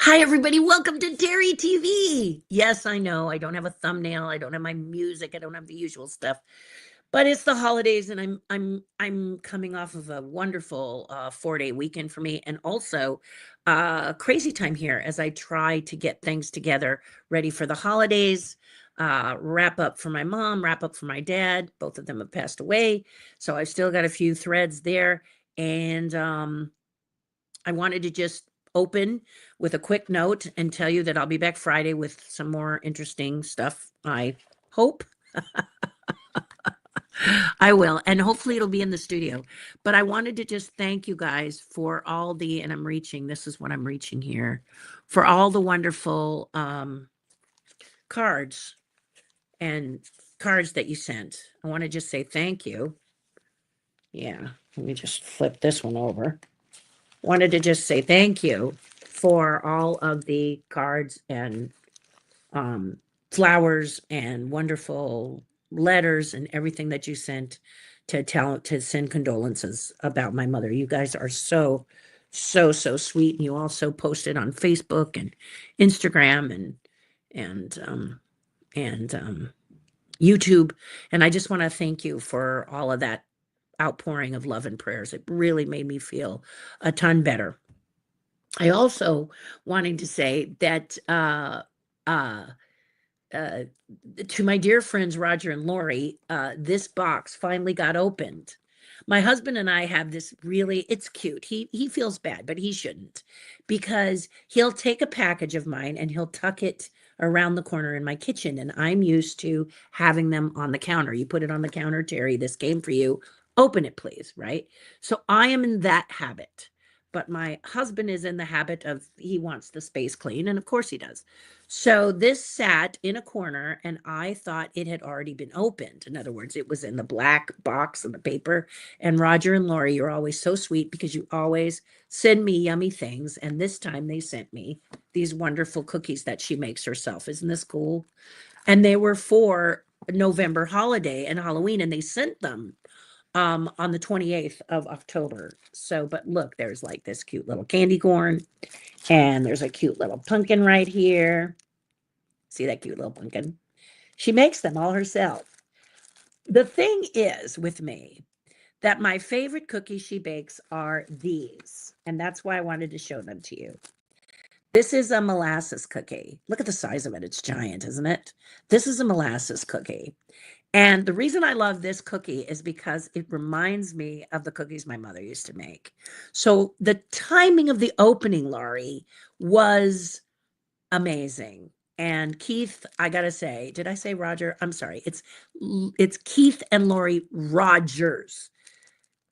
Hi, everybody. Welcome to Terri TV. Yes, I know I don't have a thumbnail. I don't have my music. I don't have the usual stuff. But it's the holidays, and I'm coming off of a wonderful 4-day weekend for me, and also crazy time here as I try to get things together, ready for the holidays. Wrap up for my mom, wrap up for my dad. Both of them have passed away, so I've still got a few threads there, and I wanted to just open with a quick note and tell you that I'll be back Friday with some more interesting stuff. I hope I will, and hopefully it'll be in the studio. But I wanted to just thank you guys for all the, and I'm reaching, this is what I'm reaching here, for all the wonderful cards and cards that you sent. I want to just say thank you. Yeah, let me just flip this one over. Wanted to just say thank you for all of the cards and um, flowers and wonderful letters and everything that you sent to send condolences about my mother. You guys are so sweet, and you also posted on Facebook and Instagram and YouTube. And I just want to thank you for all of that outpouring of love and prayers. It really made me feel a ton better. I also wanting to say that uh, uh, to my dear friends Roger and Lori, this box finally got opened. My husband and I have this really, it's cute. He feels bad, but he shouldn't, because he'll take a package of mine and he'll tuck it around the corner in my kitchen, and I'm used to having them on the counter. You put it on the counter, Terry, this came for you. Open it, please, right? So I am in that habit. But my husband is in the habit of, he wants the space clean, and of course he does. So this sat in a corner, and I thought it had already been opened. In other words, it was in the black box of the paper. And Roger and Lori, you're always so sweet because you always send me yummy things. And this time they sent me these wonderful cookies that she makes herself. Isn't this cool? And they were for November holiday and Halloween, and they sent them on the 28th of October. So, but look, there's like this cute little candy corn, and there's a cute little pumpkin right here. See that cute little pumpkin? She makes them all herself. The thing is with me that my favorite cookies she bakes are these, and that's why I wanted to show them to you. This is a molasses cookie. Look at the size of it. It's giant, isn't it? This is a molasses cookie. And the reason I love this cookie is because it reminds me of the cookies my mother used to make. So the timing of the opening, Laurie, was amazing. And Keith, I gotta say, did I say Roger? I'm sorry. It's Keith and Lori Rogers.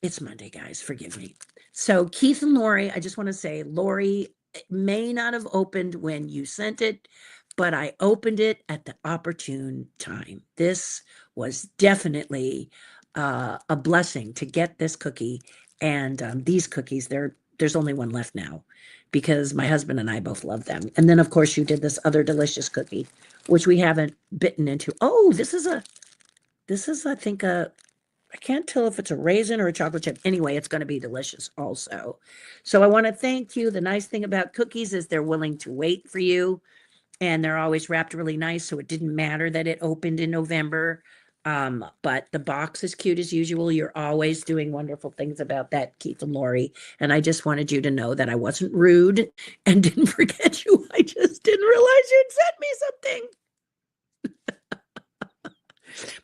It's Monday, guys. Forgive me. So Keith and Lori, I just want to say, Lori may not have opened when you sent it, but I opened it at the opportune time. This was definitely a blessing to get this cookie, and these cookies. There's only one left now because my husband and I both love them. And then, of course, you did this other delicious cookie, which we haven't bitten into. Oh, this is, I think, I can't tell if it's a raisin or a chocolate chip. Anyway, it's going to be delicious also. So I want to thank you. The nice thing about cookies is they're willing to wait for you, and they're always wrapped really nice. So it didn't matter that it opened in November. But the box is cute as usual. You're always doing wonderful things about that, Keith and Lori. And I just wanted you to know that I wasn't rude and didn't forget you. I just didn't realize you'd sent me something.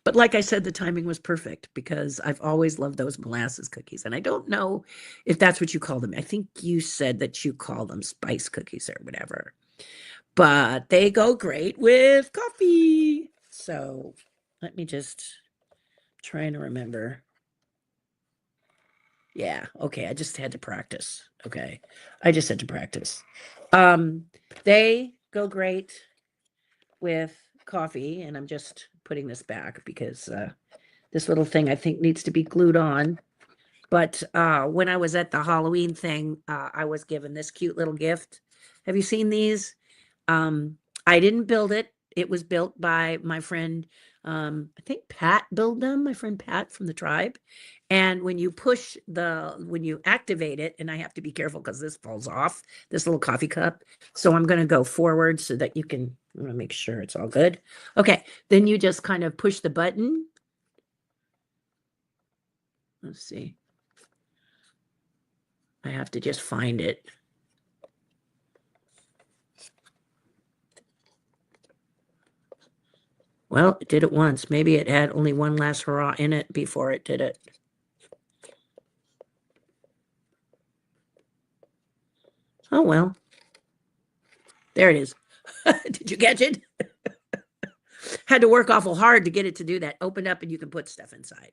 But like I said, the timing was perfect because I've always loved those molasses cookies. And I don't know if that's what you call them. I think you said that you call them spice cookies or whatever. But they go great with coffee. So let me just try to remember. Yeah, okay. I just had to practice. Okay. I just had to practice. Um, they go great with coffee, and I'm just putting this back because this little thing I think needs to be glued on. But when I was at the Halloween thing, I was given this cute little gift. Have you seen these? I didn't build it. It was built by my friend. I think Pat built them, my friend Pat from the tribe. And when you push when you activate it, and I have to be careful because this falls off, this little coffee cup. So I'm going to go forward so that you can, I'm going to make sure it's all good. Okay. Then you just kind of push the button. Let's see. I have to just find it. Well, it did it once. Maybe it had only one last hurrah in it before it did it. Oh, well. There it is. Did you catch it? Had to work awful hard to get it to do that. Open up and you can put stuff inside.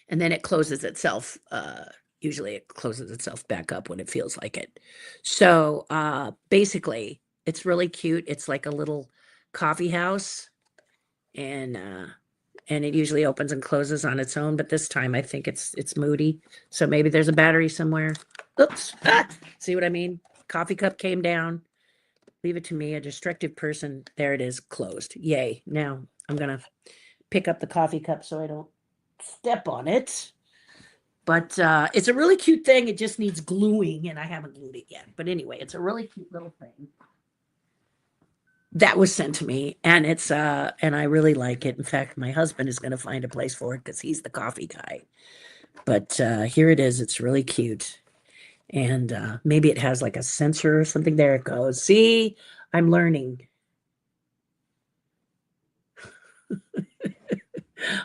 And then it closes itself. Usually it closes itself back up when it feels like it. So basically, it's really cute. It's like a little coffee house. And it usually opens and closes on its own. But this time I think it's moody. So maybe there's a battery somewhere. Oops. Ah! See what I mean? Coffee cup came down. Leave it to me, a destructive person. There it is, closed. Yay. Now I'm going to pick up the coffee cup so I don't step on it. But it's a really cute thing. It just needs gluing, and I haven't glued it yet. But anyway, it's a really cute little thing that was sent to me, and it's and I really like it. In fact, my husband is going to find a place for it because he's the coffee guy. But here it is. It's really cute. And maybe it has like a sensor or something. There it goes. See, I'm learning.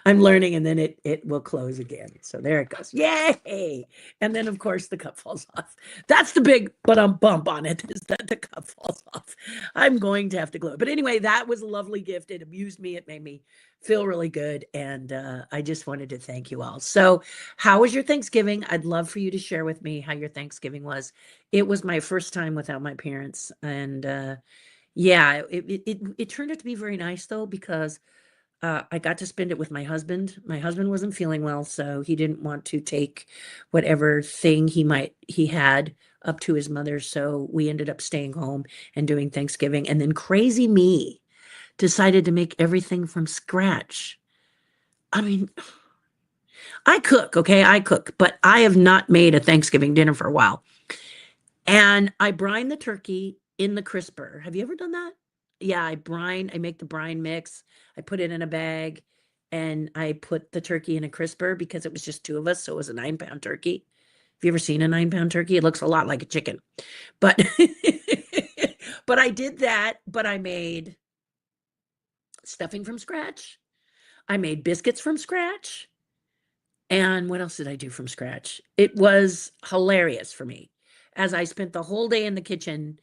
I'm learning, and then it will close again. So there it goes. Yay! And then of course the cup falls off. That's the big bump on it, is that the cup falls off. I'm going to have to glue it. But anyway, that was a lovely gift. It amused me. It made me feel really good. And I just wanted to thank you all. So how was your Thanksgiving? I'd love for you to share with me how your Thanksgiving was. It was my first time without my parents. And yeah, it turned out to be very nice though, because I got to spend it with my husband. My husband wasn't feeling well, so he didn't want to take whatever thing he had up to his mother. So we ended up staying home and doing Thanksgiving. And then crazy me decided to make everything from scratch. I mean, I cook, okay? I cook, but I have not made a Thanksgiving dinner for a while. And I brine the turkey in the crisper. Have you ever done that? Yeah, I make the brine mix. I put it in a bag and I put the turkey in a crisper because it was just two of us. So it was a 9-pound turkey. Have you ever seen a 9-pound turkey? It looks a lot like a chicken, but, but I did that, but I made stuffing from scratch. I made biscuits from scratch. And what else did I do from scratch? It was hilarious for me as I spent the whole day in the kitchen,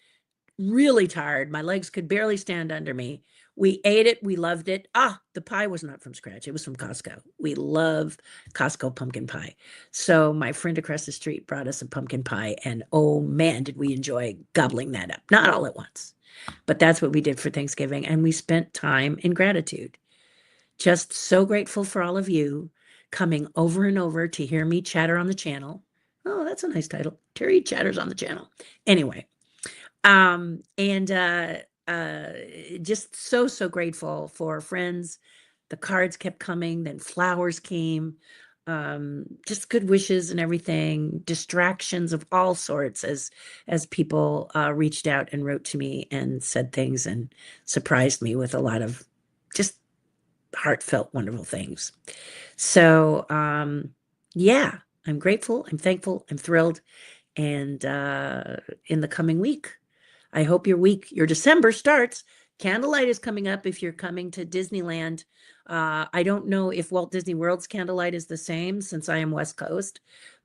really tired. My legs could barely stand under me. We ate it. We loved it. The pie was not from scratch. It was from Costco. We love Costco pumpkin pie. So my friend across the street brought us a pumpkin pie, and oh man, did we enjoy gobbling that up. Not all at once, but that's what we did for Thanksgiving. And we spent time in gratitude. Just so grateful for all of you coming over and over to hear me chatter on the channel. Oh, that's a nice title. Terri chatters on the channel. Anyway, just so grateful for friends. The cards kept coming, then flowers came, just good wishes and everything, distractions of all sorts as people reached out and wrote to me and said things and surprised me with a lot of just heartfelt, wonderful things. So yeah, I'm grateful, I'm thankful, I'm thrilled. And in the coming week, I hope your December starts. Candlelight is coming up if you're coming to Disneyland. I don't know if Walt Disney World's candlelight is the same since I am West Coast,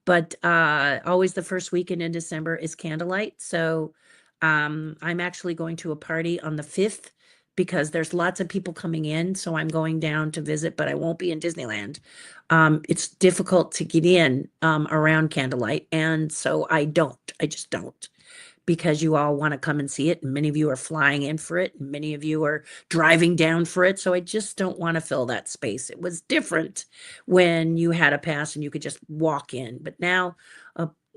but always the first weekend in December is candlelight. So I'm actually going to a party on the 5th because there's lots of people coming in. So I'm going down to visit, but I won't be in Disneyland. It's difficult to get in around candlelight. And so I just don't, because you all want to come and see it. And many of you are flying in for it. And many of you are driving down for it. So I just don't want to fill that space. It was different when you had a pass and you could just walk in. But now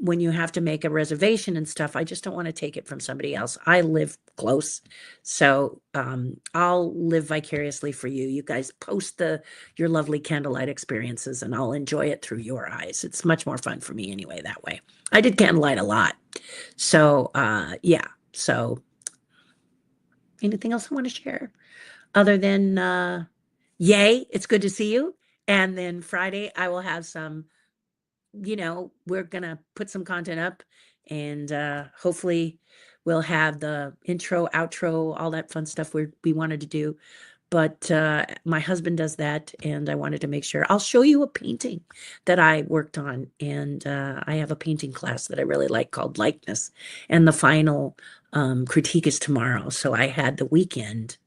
when you have to make a reservation and stuff, I just don't want to take it from somebody else. I live close, so I'll live vicariously for you. You guys post your lovely candlelight experiences, and I'll enjoy it through your eyes. It's much more fun for me anyway that way. I did candlelight a lot, so yeah. So anything else I want to share other than yay, it's good to see you. And then Friday I will have some, we're gonna put some content up, and hopefully we'll have the intro, outro, all that fun stuff we wanted to do. But my husband does that, and I wanted to make sure. I'll show you a painting that I worked on, and I have a painting class that I really like called Likeness, and the final critique is tomorrow. So I had the weekend.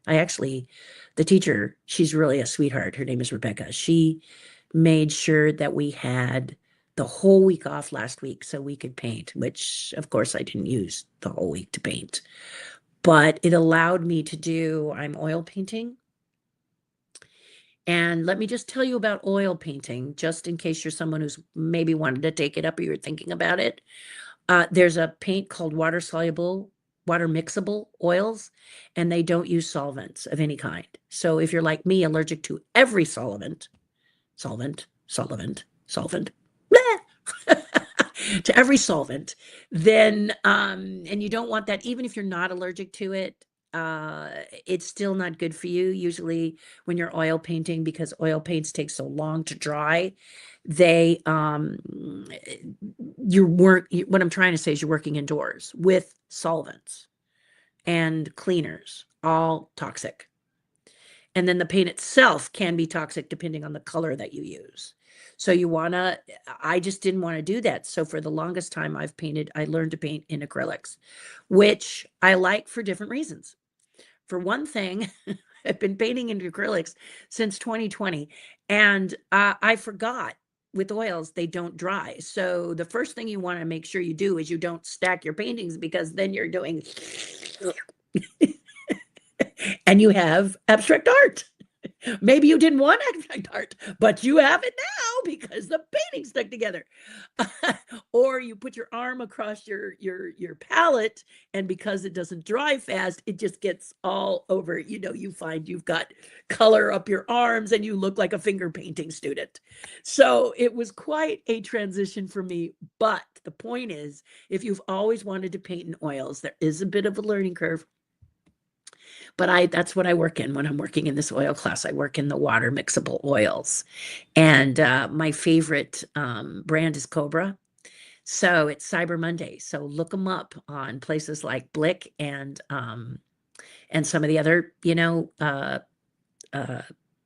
The teacher, she's really a sweetheart. Her name is Rebecca. She made sure that we had the whole week off last week so we could paint, which of course I didn't use the whole week to paint, but it allowed me to do, I'm oil painting. And let me just tell you about oil painting, just in case you're someone who's maybe wanted to take it up or you're thinking about it. There's a paint called water soluble, water mixable oils, and they don't use solvents of any kind. So if you're like me, allergic to every solvent, to every solvent, then and you don't want that, even if you're not allergic to it, it's still not good for you usually when you're oil painting, because oil paints take so long to dry. They what I'm trying to say is you're working indoors with solvents and cleaners, all toxic. And then the paint itself can be toxic depending on the color that you use. So I just didn't want to do that. So for the longest time I learned to paint in acrylics, which I like for different reasons. For one thing, I've been painting in acrylics since 2020, and I forgot with oils, they don't dry. So the first thing you want to make sure you do is you don't stack your paintings, because then you're doing and you have abstract art. Maybe you didn't want abstract art, but you have it now because the painting stuck together. Or you put your arm across your palette, and because it doesn't dry fast, it just gets all over. You find you've got color up your arms and you look like a finger painting student. So it was quite a transition for me. But the point is, if you've always wanted to paint in oils, there is a bit of a learning curve. But that's what I work in when I'm working in this oil class. I work in the water mixable oils. And my favorite brand is Cobra. So it's Cyber Monday. So look them up on places like Blick and some of the other,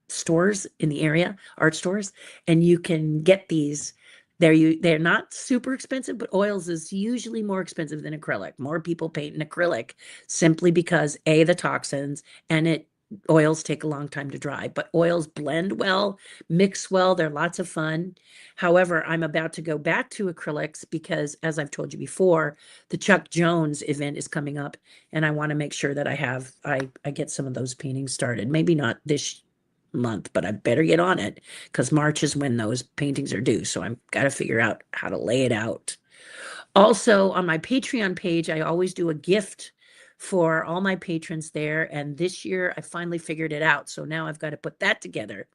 stores in the area, art stores, and you can get these. They're not super expensive, but oils is usually more expensive than acrylic. More people paint in acrylic simply because the toxins, and oils take a long time to dry, but oils blend well, mix well. They're lots of fun. However, I'm about to go back to acrylics because, as I've told you before, the Chuck Jones event is coming up, and I want to make sure that I get some of those paintings started. Maybe not this month, but I better get on it, because March is when those paintings are due. So I've got to figure out how to lay it out. Also, on my Patreon page, I always do a gift for all my patrons there. And this year I finally figured it out. So now I've got to put that together.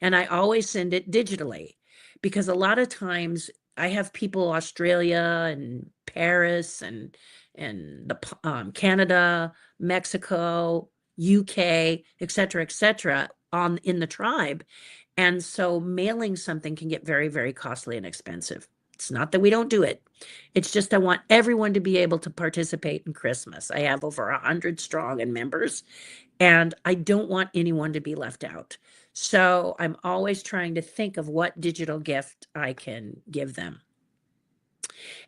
And I always send it digitally, because a lot of times I have people Australia and Paris and the Canada, Mexico, UK, etc., in the tribe. And so mailing something can get very, very costly and expensive. It's not that we don't do it. It's just I want everyone to be able to participate in Christmas. I have over 100 strong in members, and I don't want anyone to be left out. So I'm always trying to think of what digital gift I can give them.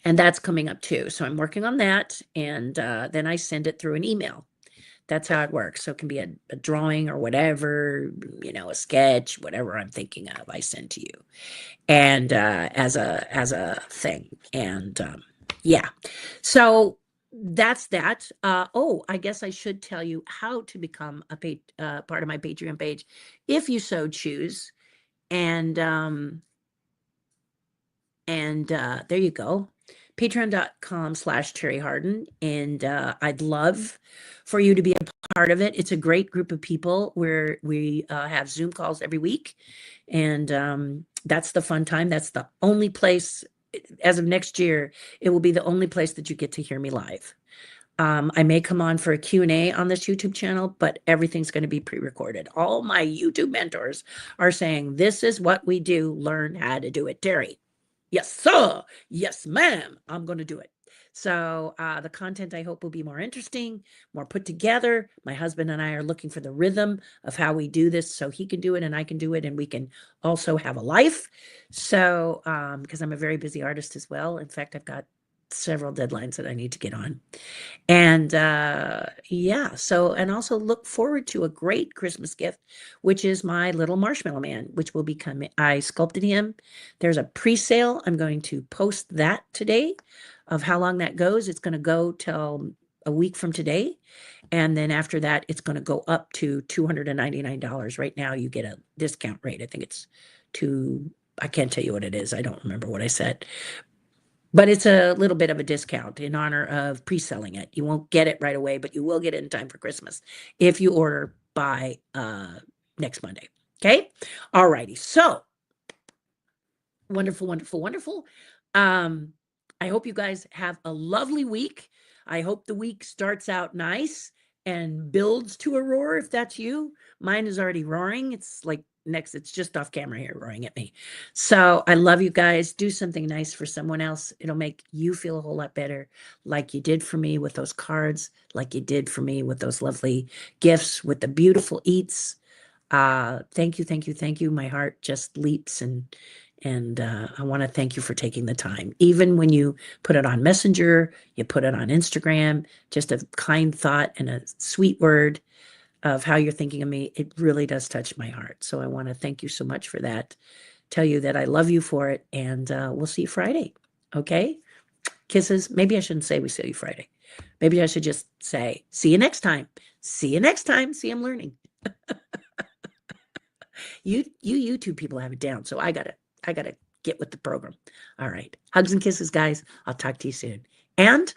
And that's coming up too. So I'm working on that, and then I send it through an email. That's how it works. So it can be a drawing or whatever, a sketch, whatever I'm thinking of, I send to you, and as a thing. And yeah, so that's that. I guess I should tell you how to become a part of my Patreon page, if you so choose. And there you go. patreon.com/Terri Harden. And I'd love for you to be a part of it. It's a great group of people where we have Zoom calls every week. And that's the fun time. That's the only place, as of next year, it will be the only place that you get to hear me live. I may come on for a Q&A on this YouTube channel, but everything's going to be pre-recorded. All my YouTube mentors are saying, this is what we do. Learn how to do it, Terri. Yes, sir. Yes, ma'am. I'm going to do it. So the content, I hope, will be more interesting, more put together. My husband and I are looking for the rhythm of how we do this so he can do it and I can do it and we can also have a life. So because I'm a very busy artist as well. In fact, I've got several deadlines that I need to get on. And yeah, so, and also look forward to a great Christmas gift, which is my little marshmallow man, which will be coming. I sculpted him. There's a pre-sale. I'm going to post that today of how long that goes. It's going to go till a week from today. And then after that, it's going to go up to $299. Right now, you get a discount rate. I think it's I can't tell you what it is. I don't remember what I said. But it's a little bit of a discount in honor of pre-selling it. You won't get it right away, but you will get it in time for Christmas if you order by next Monday. Okay? All righty. So, wonderful, wonderful, wonderful. I hope you guys have a lovely week. I hope the week starts out nice and builds to a roar if that's you. Mine is already roaring. It's like it's just off camera here roaring at me. So I love you guys. Do something nice for someone else. It'll make you feel a whole lot better, like you did for me with those cards, like you did for me with those lovely gifts, with the beautiful eats. Thank you, thank you, thank you. My heart just leaps, and I want to thank you for taking the time. Even when you put it on Messenger, you put it on Instagram, just a kind thought and a sweet word of how you're thinking of me, it really does touch my heart. So I want to thank you so much for that. Tell you that I love you for it, and we'll see you Friday. Okay? Kisses. Maybe I shouldn't say we see you Friday. Maybe I should just say, see you next time. See you next time. See, I'm learning. You YouTube people have it down, so I gotta get with the program. All right. Hugs and kisses, guys. I'll talk to you soon. And